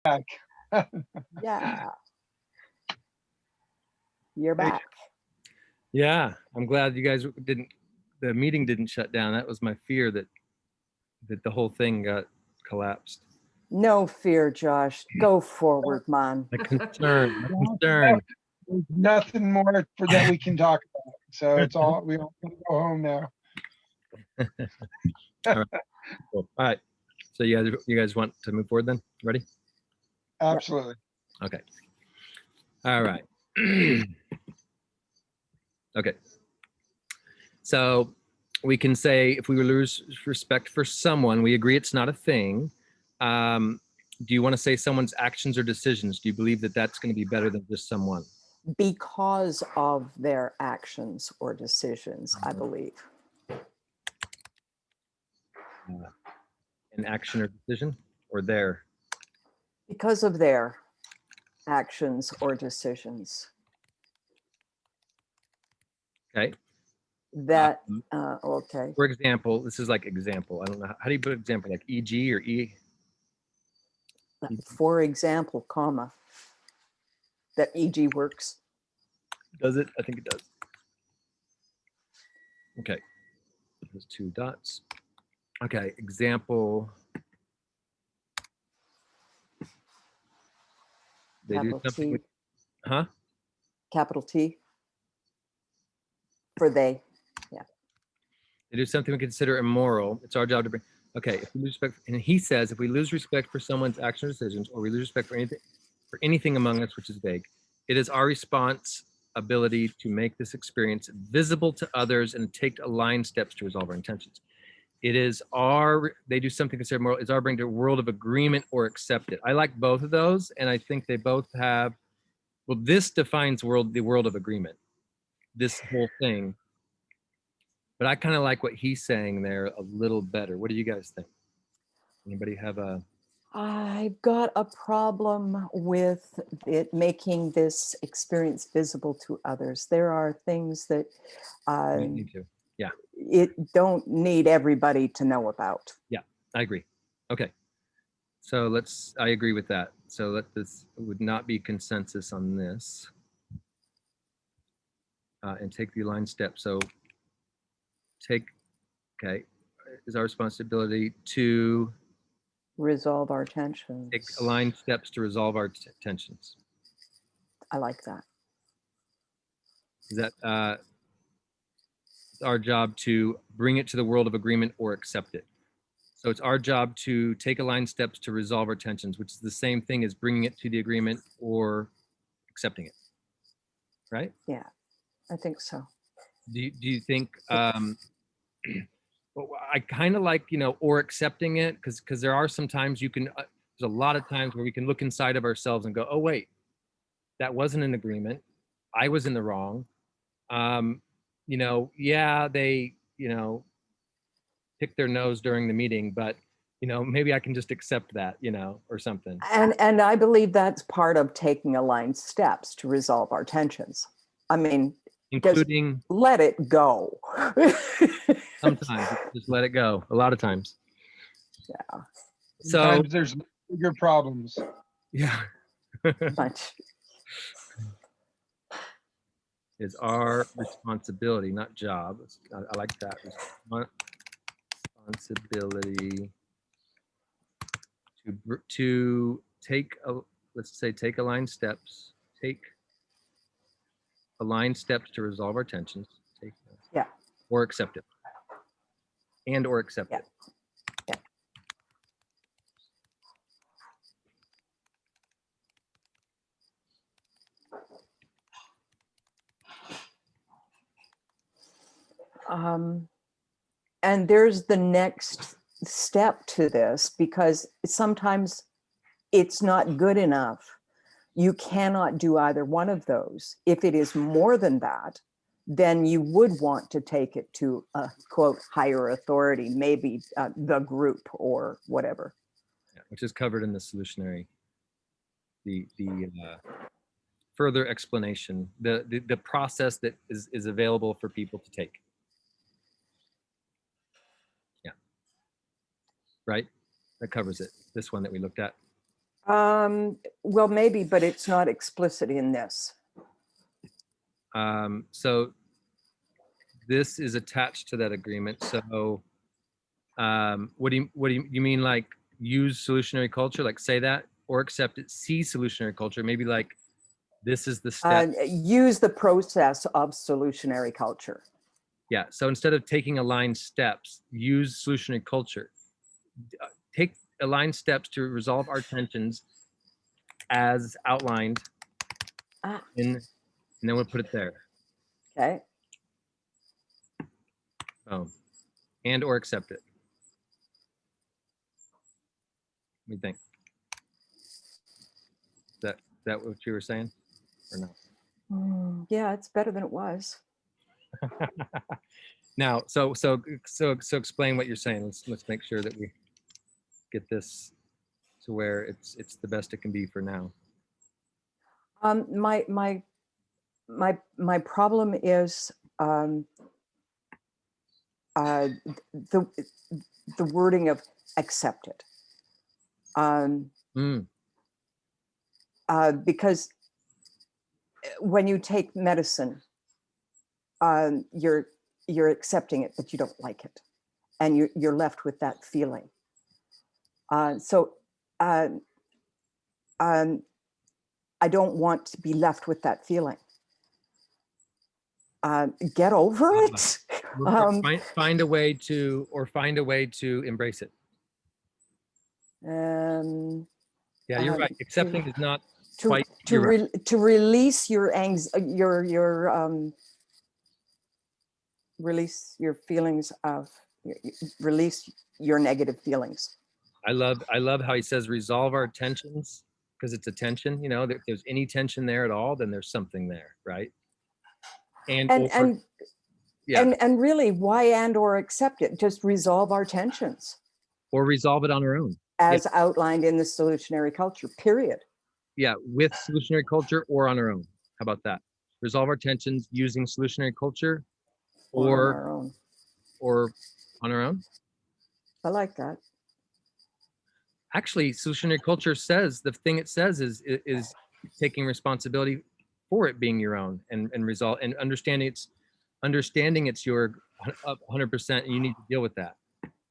back. Yeah, you're Hey, back. yeah, I'm glad you guys the meeting didn't shut down. That was my fear that the whole thing got collapsed. No fear, Josh. Go forward, man. My There's concern. nothing more for that we can talk about. So it's all we all can go home now. All right, cool. All right. So you guys want to move forward then? Ready? Absolutely. Okay. All right. Okay. So we can say if we lose respect for someone, we agree it's not a thing. Do you want to say someone's actions or decisions? Do you believe that that's going to be better than just someone? Because of their actions or decisions, I believe. An action or decision, or their? Because of their actions or decisions. Okay. That, okay. For example, this is like example. I don't know. How do you put example? Like e.g. or e? For example, comma. That e.g. works. Does it? I think it does. Okay. There's two dots. Okay. Example. They do Capital something. T. Huh? Capital T. For they. They do something we consider immoral. It's our job to bring. Okay, if we lose respect, and he says, if we lose respect for someone's actions or decisions, or we lose respect for anything among us, which is vague, it is our responsibility to make this experience visible to others and take aligned steps to resolve our intentions. It is they do something considered moral. It's our bring to a world of agreement or accept it. I like both of those, and I think they both have. Well, this defines the world of agreement. This whole thing. But I kind of like what he's saying there a little better. What do you guys think? Anybody have a? I've got a problem with it making this experience visible to others. There are things that We need to. Yeah, it don't need everybody to know about. I agree. Okay, so I agree with that. So this would not be consensus on this, and take the aligned step. So okay, is our responsibility to Resolve our tensions. take aligned steps to resolve our tensions. I like that. Is that it's our job to bring it to the world of agreement or accept it? So it's our job to take aligned steps to resolve our tensions, which is the same thing as bringing it to the agreement or accepting it, right? Yeah, I think so. Do you think? Well, I kind of like or accepting it because there are some times you can. There's a lot of times where we can look inside of ourselves and go, oh wait, that wasn't an agreement. I was in the wrong. Yeah, they picked their nose during the meeting, but maybe I can just accept that, or something. And I believe that's part of taking aligned steps to resolve our tensions. I mean, Including let it go. sometimes just let it go. A lot of times. Yeah. So Sometimes there's bigger problems. yeah. Much. Is our responsibility, not job. I like that. Responsibility to take let's say take aligned steps. Take aligned steps to resolve our tensions. Yeah. Or accept it. And or accept it. Yeah. And there's the next step to this, because sometimes it's not good enough. You cannot do either one of those. If it is more than that, then you would want to take it to a quote higher authority, maybe the group or whatever. Yeah, which is covered in the solutionary. The further explanation, the process that is available for people to take. Yeah. Right? That covers it. This one that we looked at. Well, maybe, but it's not explicit in this. So this is attached to that agreement. So what do you mean, like use solutionary culture, like say that, or accept it, see solutionary culture, maybe like this is the step. Use the process of solutionary culture. Yeah. So instead of taking aligned steps, use solutionary culture. Take aligned steps to resolve our tensions as outlined Ah, and then we'll put it there. okay. And or accept it. What do you think? Is that what you were saying or no? Yeah, it's better than it was. Now, so explain what you're saying. Let's make sure that we get this to where it's the best it can be for now. My problem is the wording of accepted. Because when you take medicine, you're accepting it, but you don't like it, and you're left with that feeling. I don't want to be left with that feeling. Get over it. Find a way to embrace it. Yeah, you're right. Accepting is not quite to release your release your feelings of release your negative feelings. I love how he says resolve our tensions, because it's a tension. You know, if there's any tension there at all, then there's something there, right? And really, why and or accept it? Just resolve our tensions. Or resolve it on our own. As outlined in the solutionary culture, period. Yeah, with solutionary culture or on our own. How about that? Resolve our tensions using solutionary culture or on our own. I like that. Actually, solutionary culture says the thing it says is taking responsibility for it being your own and resolve and understanding it's your 100% and you need to deal with that.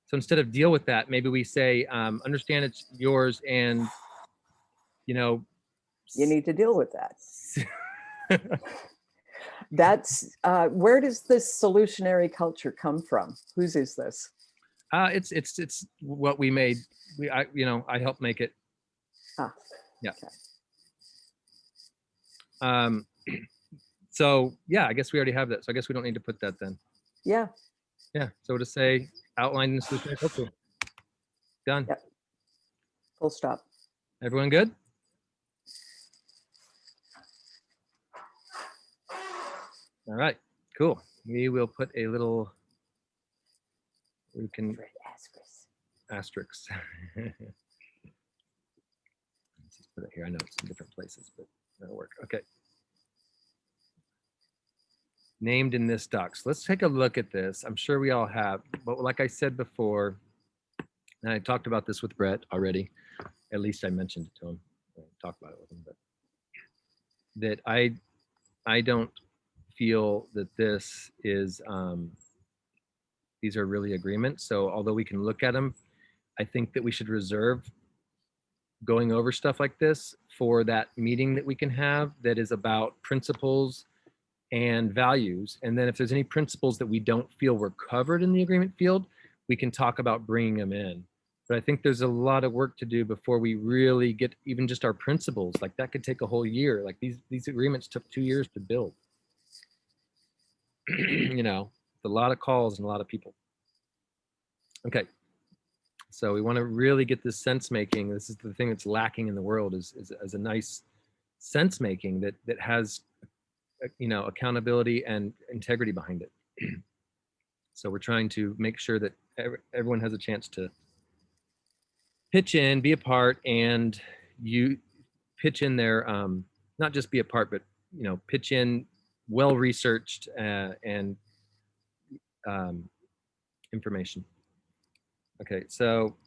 So instead of deal with that, maybe we say understand it's yours and you need to deal with that. That's where does this solutionary culture come from? Whose is this? It's what we made. I helped make it. Yeah. Okay. So yeah, I guess we already have that. So I guess we don't need to put that then. Yeah. Yeah. So to say outlined in the solutionary culture. Done. Yep. Full stop. Everyone good? All right. Cool. We will put a little. We can. Asterisks. Let's just put it here. I know it's in different places, but that'll work. Okay. Named in this docs. Let's take a look at this. I'm sure we all have, but like I said before, and I talked about this with Brett already. At least I mentioned it to him. I talked about it with him, but that I don't feel that this is these are really agreements. So although we can look at them, I think that we should reserve going over stuff like this for that meeting that we can have that is about principles and values. And then if there's any principles that we don't feel were covered in the agreement field, we can talk about bringing them in. But I think there's a lot of work to do before we really get even just our principles. Like that could take a whole year. Like these agreements took 2 years to build. A lot of calls and a lot of people. Okay. So we want to really get this sense making. This is the thing that's lacking in the world is a nice sense making that has accountability and integrity behind it. So we're trying to make sure that everyone has a chance to pitch in, be a part, and you pitch in their not just be a part, but pitch in well-researched and information. Okay, so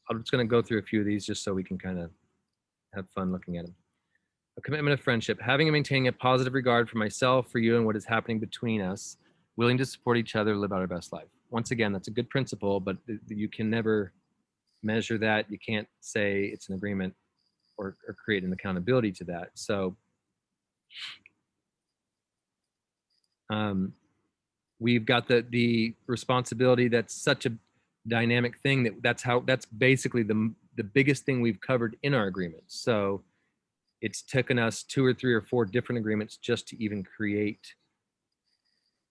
I'm just going to go through a few of these just so we can kind of have fun looking at them. A commitment of friendship, having and maintaining a positive regard for myself, for you, and what is happening between us, willing to support each other, live out our best life. Once again, that's a good principle, but you can never measure that. You can't say it's an agreement or create an accountability to that. So we've got the responsibility. That's such a dynamic thing that's basically the biggest thing we've covered in our agreements. So it's taken us 2 or 3 or 4 different agreements just to even create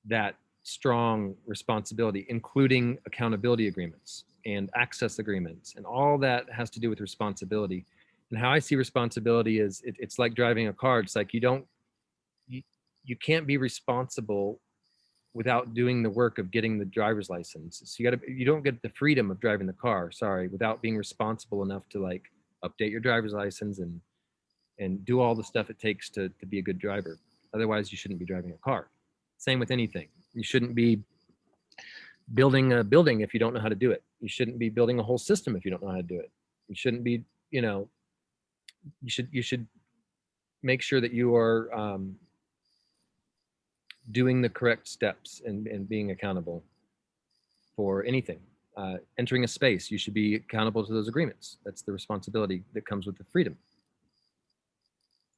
that strong responsibility, including accountability agreements and access agreements, and all that has to do with responsibility. And how I see responsibility is it's like driving a car. It's like you can't be responsible without doing the work of getting the driver's license. So you don't get the freedom of driving the car, without being responsible enough to like update your driver's license and do all the stuff it takes to be a good driver. Otherwise, you shouldn't be driving a car. Same with anything. You shouldn't be building a building if you don't know how to do it. You shouldn't be building a whole system if you don't know how to do it. You shouldn't be, you should make sure that you are doing the correct steps and being accountable for anything. Entering a space, you should be accountable to those agreements. That's the responsibility that comes with the freedom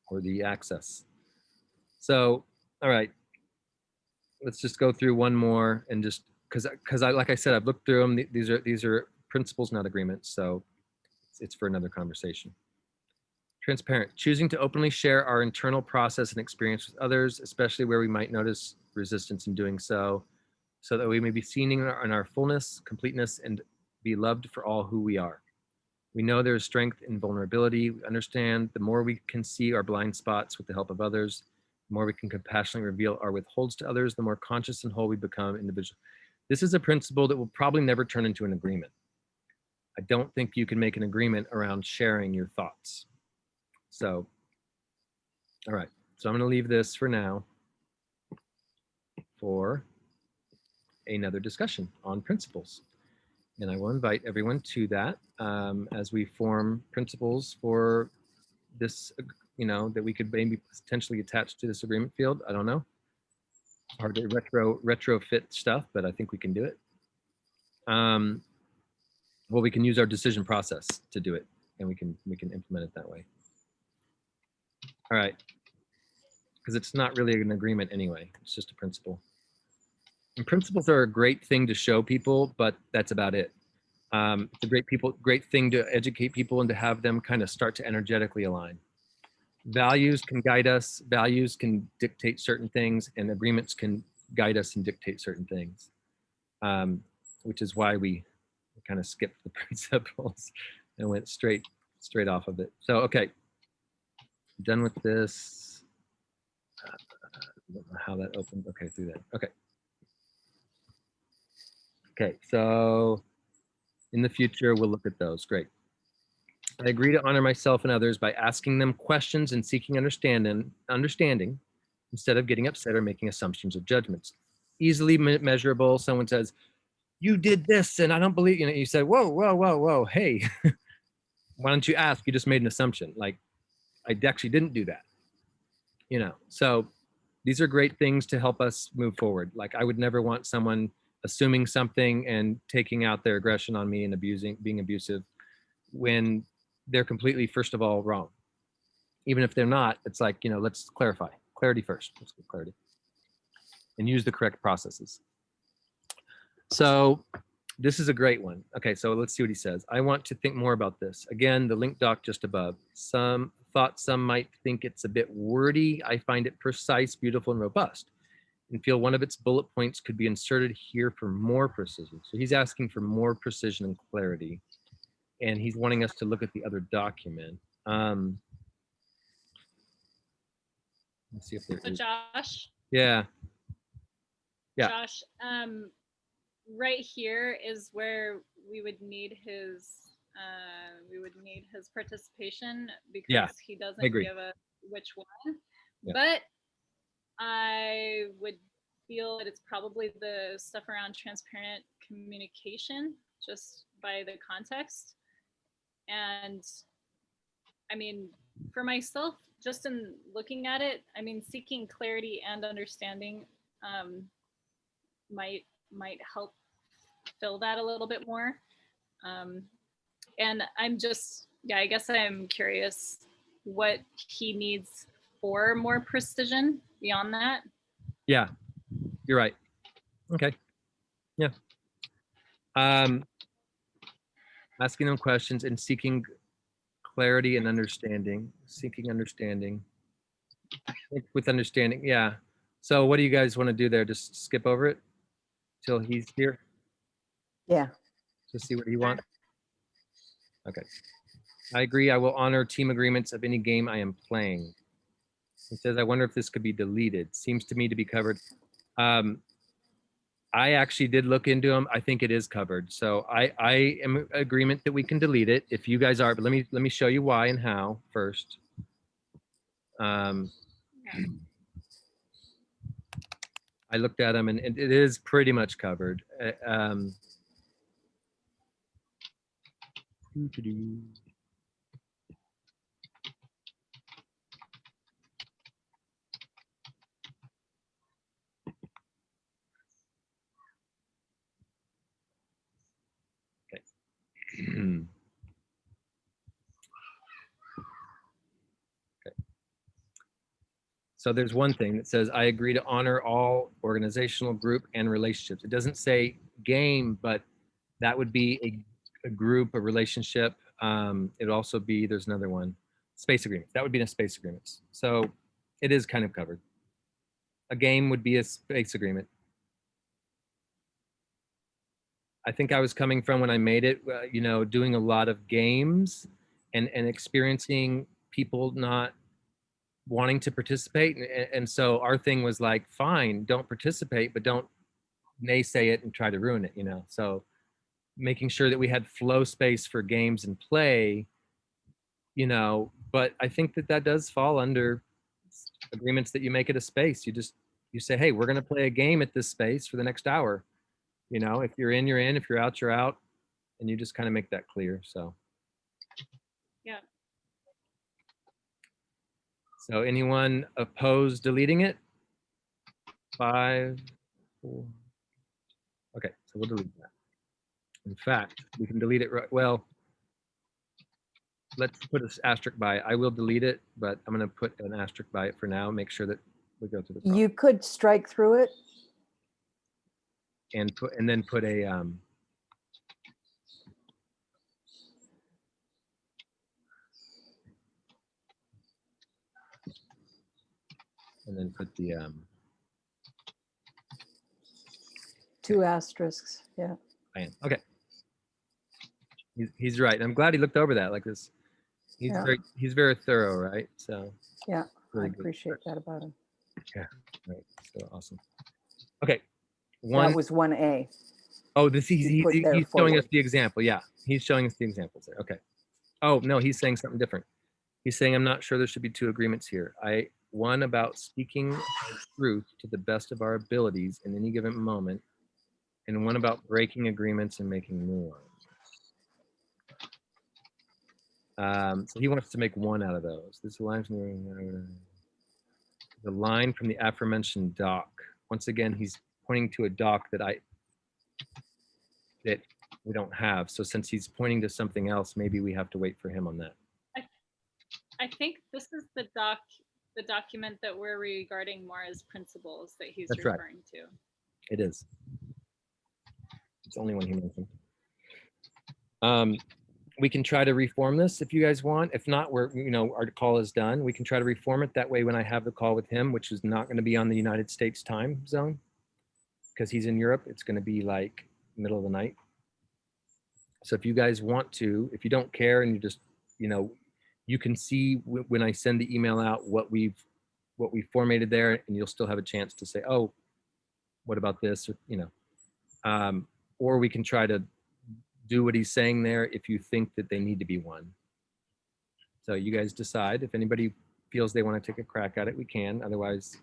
or the access. So, all right, let's just go through one more and just because like I said, I've looked through them. These are principles, not agreements. So it's for another conversation. Transparent, choosing to openly share our internal process and experience with others, especially where we might notice resistance in doing so that we may be seen in our fullness, completeness, and be loved for all who we are. We know there is strength in vulnerability. We understand the more we can see our blind spots with the help of others, the more we can compassionately reveal our withholds to others, the more conscious and whole we become individually. This is a principle that will probably never turn into an agreement. I don't think you can make an agreement around sharing your thoughts. So, all right. So I'm going to leave this for now for another discussion on principles. And I will invite everyone to that as we form principles for this, that we could maybe potentially attach to this agreement field. I don't know. Hard to retrofit stuff, but I think we can do it. Well, we can use our decision process to do it, and we can implement it that way. All right, because it's not really an agreement anyway. It's just a principle. And principles are a great thing to show people, but that's about it. It's a great thing to educate people and to have them kind of start to energetically align. Values can guide us. Values can dictate certain things, and agreements can guide us and dictate certain things, which is why we kind of skipped the principles and went straight off of it. So, okay, done with this. I don't know how that opened. Okay, through that. Okay. Okay, so in the future, we'll look at those. Great. I agree to honor myself and others by asking them questions and seeking understanding instead of getting upset or making assumptions or judgments. Easily measurable. Someone says, you did this and I don't believe, you said, whoa, hey, why don't you ask? You just made an assumption. Like, I actually didn't do that. So these are great things to help us move forward. Like, I would never want someone assuming something and taking out their aggression on me and being abusive when they're completely, first of all, wrong. Even if they're not, it's like, let's clarify. Clarity first. Let's get clarity. And use the correct processes. So this is a great one. Okay, so let's see what he says. I want to think more about this. Again, the link doc just above. Some might think it's a bit wordy. I find it precise, beautiful, and robust, and feel one of its bullet points could be inserted here for more precision. So he's asking for more precision and clarity, and he's wanting us to look at the other document. Let's see if there is. Josh. Yeah. Josh, right here is where we would need his participation because he doesn't give us which one. Yeah. But I would feel that it's probably the stuff around transparent communication, just by the context. And I mean, for myself, just in looking at it, I mean, seeking clarity and understanding might help fill that a little bit more. And I'm just, yeah, I guess I'm curious what he needs for more precision beyond that. Yeah, you're right. Okay. Yeah. Asking them questions and seeking clarity and understanding. Seeking understanding. With understanding, yeah. So what do you guys want to do there? Just skip over it till he's here Yeah. to see what he wants? Okay. I agree. I will honor team agreements of any game I am playing. He says, I wonder if this could be deleted. Seems to me to be covered. I actually did look into them. I think it is covered. So I am in agreement that we can delete it if you guys are, but let me show you why and how first. I looked at them and it is pretty much covered. Okay. So there's one thing that says, I agree to honor all organizational, group, and relationships. It doesn't say game, but that would be a group, a relationship. It'd also be, there's another one, space agreements. That would be in a space agreements. So it is kind of covered. A game would be a space agreement. I think I was coming from when I made it, you know, doing a lot of games and experiencing people not wanting to participate. And so our thing was like, fine, don't participate, but don't naysay it and try to ruin it, you know? So making sure that we had flow space for games and play, you know, but I think that that does fall under agreements that you make at a space. You say, hey, we're going to play a game at this space for the next hour. You know, if you're in, you're in, if you're out, you're out. And you just kind of make that clear. So. Yeah. So anyone opposed deleting it? 5, 4. Okay, so we'll delete that. In fact, we can delete it right. Well, let's put an asterisk by it. I will delete it, but I'm going to put an asterisk by it for now. Make sure that we go through the process. You could strike through it. And then put a and then put the 2 asterisks. Yeah. okay. He's right. I'm glad he looked over that like this. Yeah. He's very thorough, right? So Yeah, really I good. appreciate that about him. Yeah, right. So awesome. Okay, That was 1A. Oh, this he's put there showing us forward. the example. Yeah, he's showing us the examples there. Okay. Oh no, he's saying something different. He's saying I'm not sure there should be 2 agreements here. One about speaking our truth to the best of our abilities in any given moment, and one about breaking agreements and making new ones. So he wants to make one out of those. This aligns with the line from the aforementioned doc. Once again, he's pointing to a doc that we don't have. So since he's pointing to something else, maybe we have to wait for him on that. I think this is the document that we're regarding more as principles that he's That's right. referring to. It is. It's the only one he mentioned. We can try to reform this if you guys want. If not, our call is done. We can try to reform it that way when I have the call with him, which is not going to be on the United States time zone because he's in Europe. It's going to be like middle of the night. So if you guys want to, if you don't care and you just, you can see when I send the email out what we formatted there, and you'll still have a chance to say, oh, what about this? Or we can try to do what he's saying there if you think that they need to be one. So you guys decide. If anybody feels they want to take a crack at it, we can. Otherwise,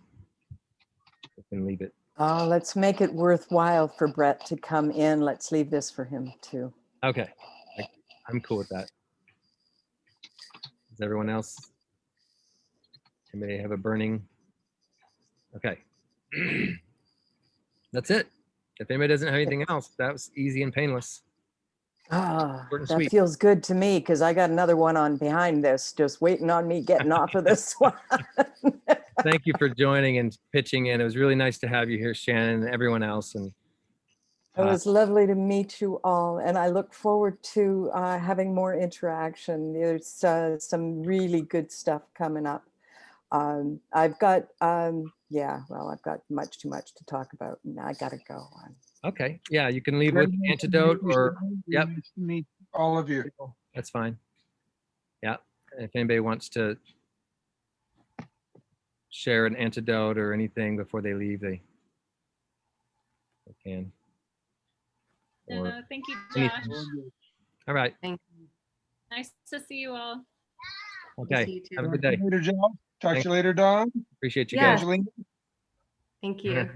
we can leave it. Let's make it worthwhile for Brett to come in. Let's leave this for him too. Okay, I'm cool with that. Does everyone else? Anybody have a burning? Okay. That's it. If anybody doesn't have anything else, that was easy and painless. Ah, Short and that sweet. feels good to me because I got another one on behind this, just waiting on me getting off of this one. Thank you for joining and pitching in. It was really nice to have you here, Shannon, and everyone else. And It was lovely to meet you all, and I look forward to having more interaction. There's some really good stuff coming up. I've got, I've got much too much to talk about, and I gotta go on. okay, yeah, you can leave with antidote or, yep. Nice to meet all of you. that's fine. Yeah, if anybody wants to share an antidote or anything before they leave, they can. Or, Thank you, anything. Josh. all right, Nice to see you all. okay, see you too. have a good Talk to day. you later, Joe. Talk to Thank- you later, Don. Appreciate you Yeah. guys. Angelina. Thank you.